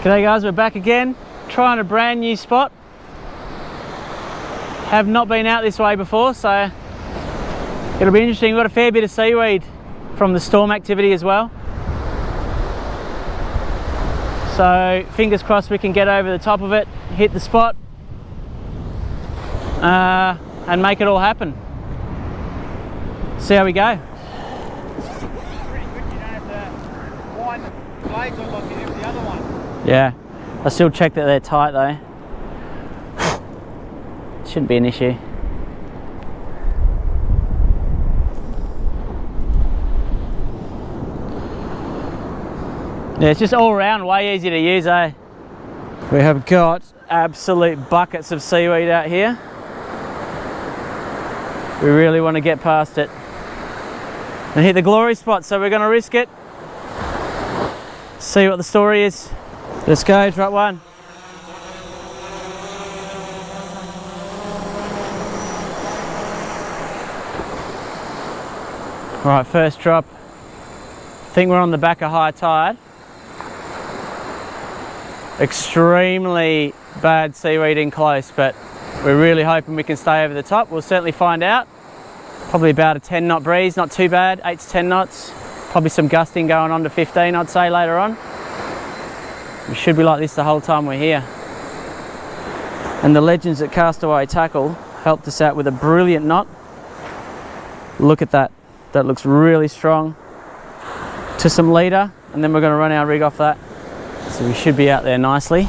G'day guys, we're back again, trying a brand new spot. Have not been out this way before, so it'll be interesting. We've got a fair bit of seaweed from the storm activity as well. So fingers crossed we can get over the top of it, hit the spot, and make it all happen. See how we go. Pretty good, you don't have to wind the blades on like you do with the other one. Yeah, I still check that they're tight though. Shouldn't be an issue. Yeah, it's just all around way easy to use, eh? We have got absolute buckets of seaweed out here. We really want to get past it and hit the glory spot, so we're going to risk it. See what the story is. Let's go, drop one. Right, first drop. I think we're on the back of high tide. Extremely bad seaweed in close, but we're really hoping we can stay over the top. We'll certainly find out. Probably about a 10 knot breeze, not too bad, 8 to 10 knots. Probably some gusting going on to 15, I'd say, later on. We should be like this the whole time we're here. And the legends at Castaway Tackle helped us out with a brilliant knot. Look at that. That looks really strong. To some leader, and then we're going to run our rig off that. So we should be out there nicely.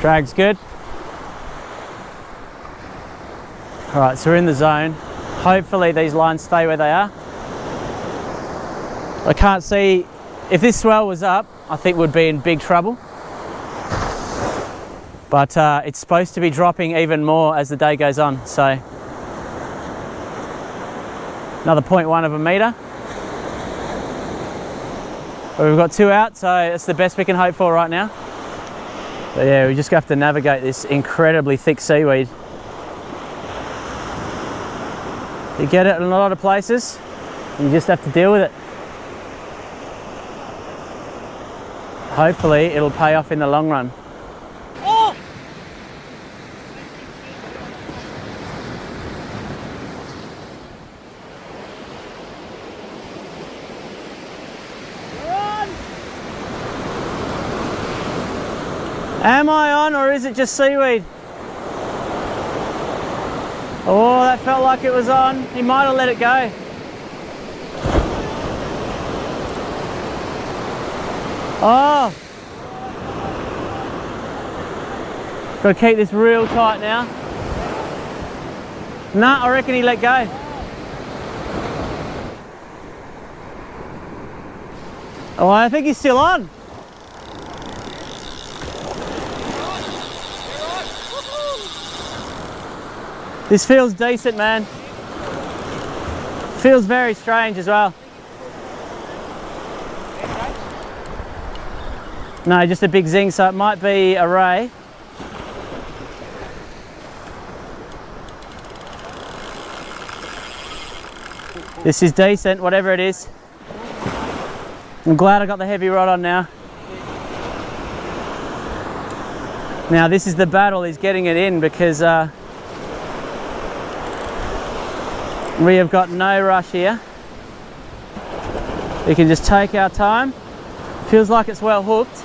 Drag's good. All right, so we're in the zone. Hopefully these lines stay where they are. I can't see, if this swell was up, I think we'd be in big trouble. But it's supposed to be dropping even more as the day goes on, so. Another 0.1 of a metre. But we've got 2 out, so it's the best we can hope for right now. But yeah, we just have to navigate this incredibly thick seaweed. You get it in a lot of places, you just have to deal with it. Hopefully it'll pay off in the long run. Oh! Run! Am I on, or is it just seaweed? Oh, that felt like it was on. He might have let it go. Oh! Got to keep this real tight now. Nah, I reckon he let go. Oh, I think he's still on. This feels decent, man. Feels very strange as well. No, just a big zing, so it might be a ray. This is decent, whatever it is. I'm glad I got the heavy rod on now. Now this is the battle, is getting it in, because we have got no rush here. We can just take our time. Feels like it's well hooked.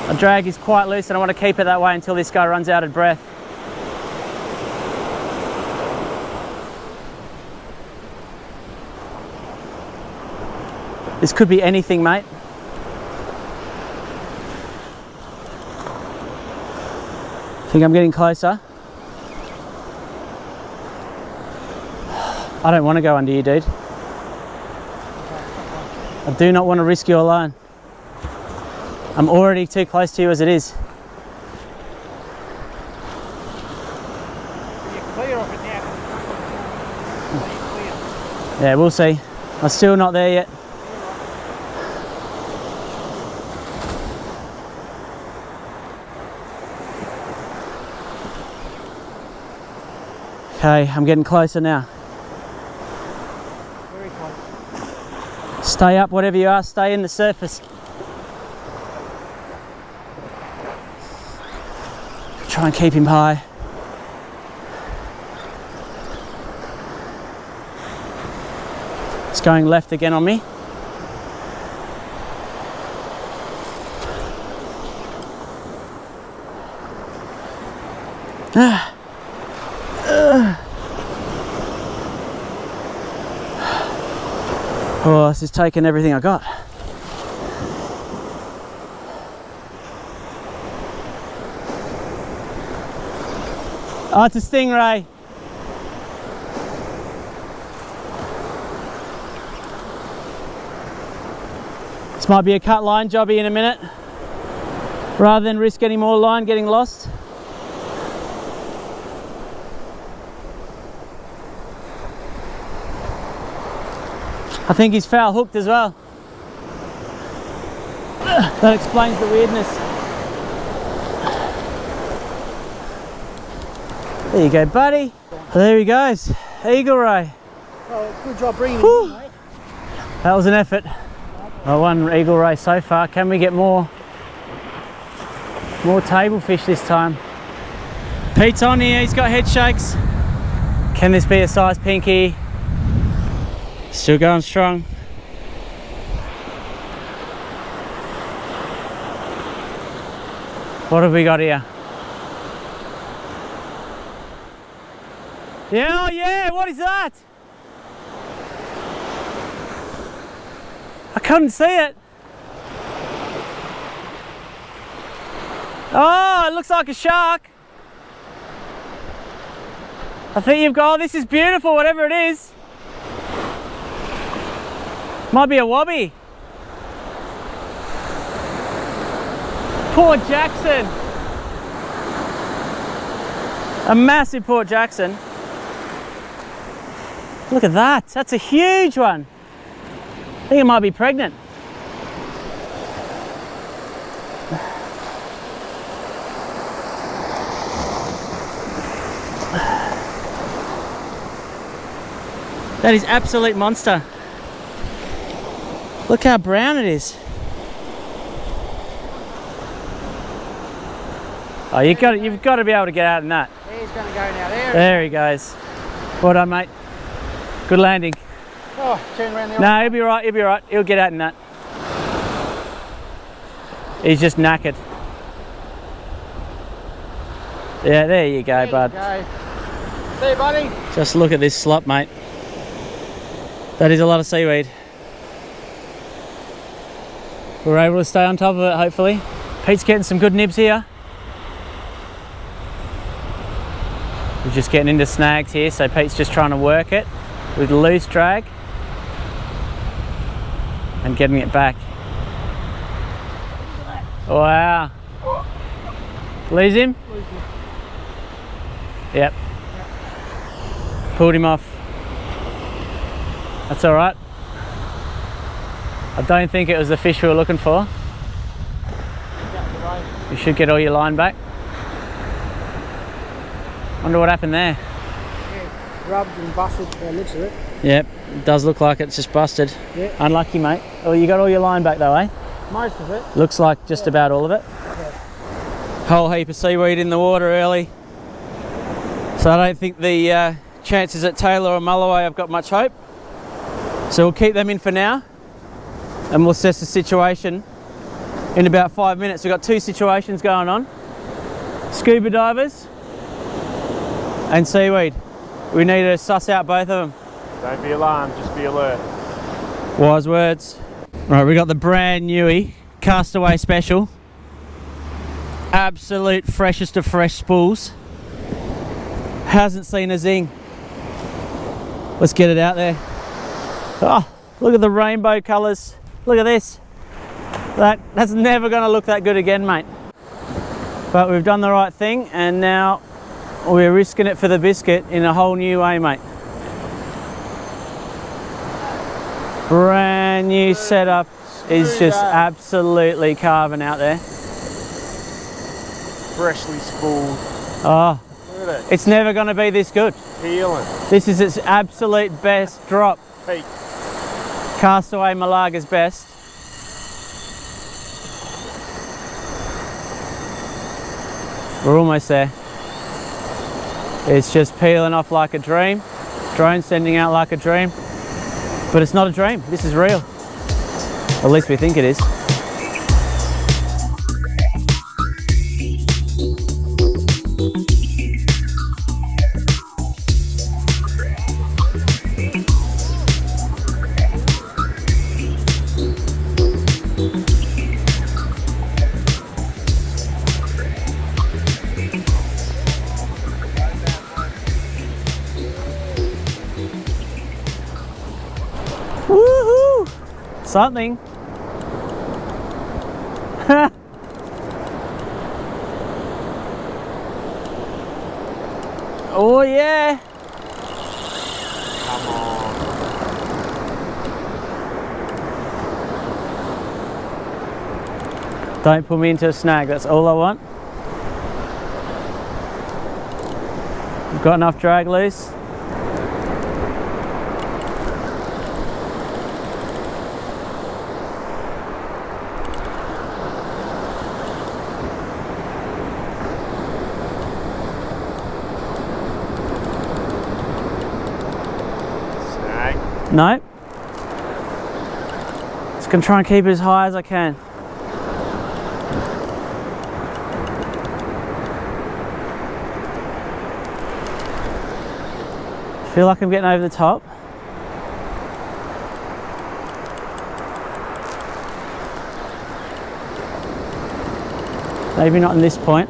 My drag is quite loose and I want to keep it that way until this guy runs out of breath. This could be anything, mate. I think I'm getting closer. I don't want to go under you, dude. I do not want to risk your line. I'm already too close to you as it is. You're clear of it now. Yeah, we'll see. I'm still not there yet. Okay, I'm getting closer now. Very close. Stay up, whatever you are, stay in the surface. Try and keep him high. It's going left again on me. Oh, this is taking everything I got. Oh, it's a stingray. This might be a cut line jobby in a minute. Rather than risk any more line getting lost. I think he's foul hooked as well. That explains the weirdness. There you go, buddy. There he goes. Eagle ray. Well, good job bringing him in, mate. That was an effort. Well, one eagle ray so far. Can we get more table fish this time? Pete's on here. He's got head shakes. Can this be a size pinky? Still going strong. What have we got here? Yeah, oh yeah, what is that? I couldn't see it. Oh, it looks like a shark. I think you've got, oh, this is beautiful, whatever it is. Might be a wobby. Port Jackson. A massive Port Jackson. Look at that, that's a huge one. I think it might be pregnant. That is absolute monster. Look how brown it is. Oh, you've got to be able to get out in that. He's going to go now. There he goes. Well done, mate. Good landing. Oh, turn around the No, he'll be right. He'll be right. He'll get out in that. He's just knackered. Yeah, there you go, bud. See you, buddy. Just look at this slop, mate. That is a lot of seaweed. We're able to stay on top of it, hopefully. Pete's getting some good nibs here. We're just getting into snags here, so Pete's just trying to work it with loose drag and getting it back. Wow. Lose him? Yep. Pulled him off. That's all right. I don't think it was the fish we were looking for. You should get all your line back. Wonder what happened there. Yeah, rubbed and busted by the looks of it. Yep, it does look like it's just busted. Yeah. Unlucky, mate. Oh, you got all your line back though, eh? Most of it. Looks like just about all of it. Yeah. Whole heap of seaweed in the water early. So I don't think the chances at Taylor or Mulloway have got much hope. So we'll keep them in for now and we'll assess the situation in about 5 minutes. We've got two situations going on. Scuba divers and seaweed. We need to suss out both of them. Don't be alarmed, just be alert. Wise words. Right, we got the brand newy Castaway Special. Absolute freshest of fresh spools. Hasn't seen a zing. Let's get it out there. Oh, look at the rainbow colours. Look at this. That's never going to look that good again, mate. But we've done the right thing and now we're risking it for the biscuit in a whole new way, mate. Brand new setup is just absolutely carving out there. Freshly spooled. Oh, at it. It's never going to be this good. Peeling. This is its absolute best drop. Peak. Castaway Malaga's best. We're almost there. It's just peeling off like a dream. Drone sending out like a dream. But it's not a dream, this is real. At least we think it is. Woohoo! Something. Oh yeah. Come on. Don't pull me into a snag, that's all I want. We've got enough drag loose. No. Just gonna try and keep it as high as I can. Feel like I'm getting over the top. Maybe not in this point.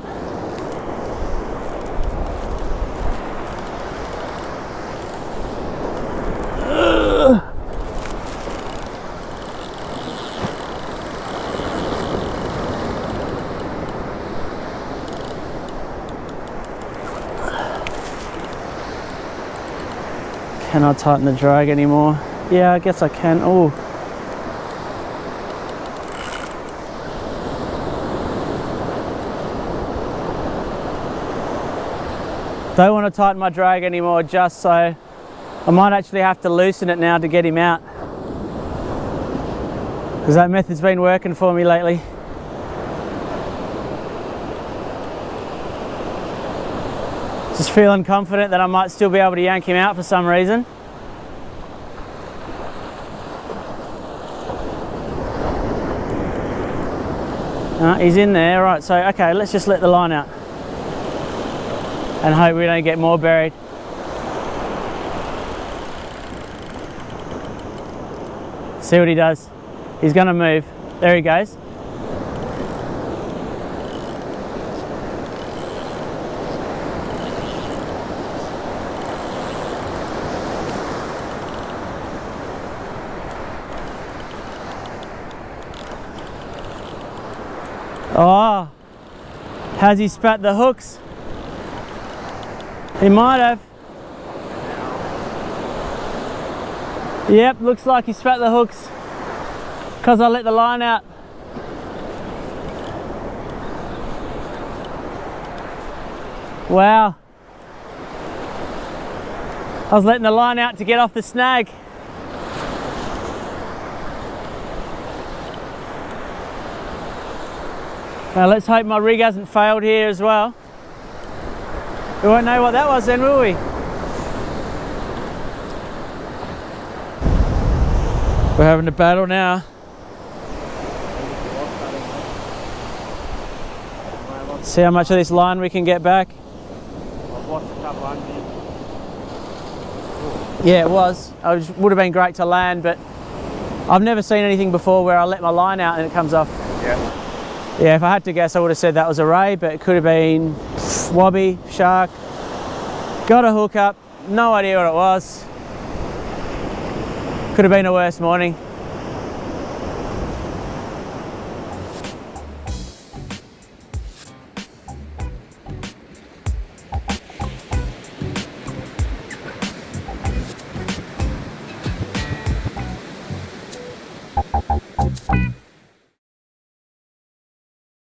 Can I tighten the drag anymore? Yeah, I guess I can. Oh. Don't want to tighten my drag anymore, just so I might actually have to loosen it now to get him out, because that method's been working for me lately. Just feeling confident that I might still be able to yank him out for some reason. He's in there, right, so okay, let's just let the line out and hope we don't get more buried. See what he does. He's gonna move. There he goes. Oh, has he spat the hooks? He might have. Yep, looks like he spat the hooks because I let the line out. Wow. I was letting the line out to get off the snag. Now let's hope my rig hasn't failed here as well. We won't know what that was then, will we? We're having a battle now. See how much of this line we can get back. I've lost a couple under you. Yeah, it was. It would have been great to land, but I've never seen anything before where I let my line out and it comes off. Yeah. Yeah, if I had to guess, I would have said that was a ray, but it could have been wobby, shark. Got a hook up, no idea what it was. Could have been a worse morning.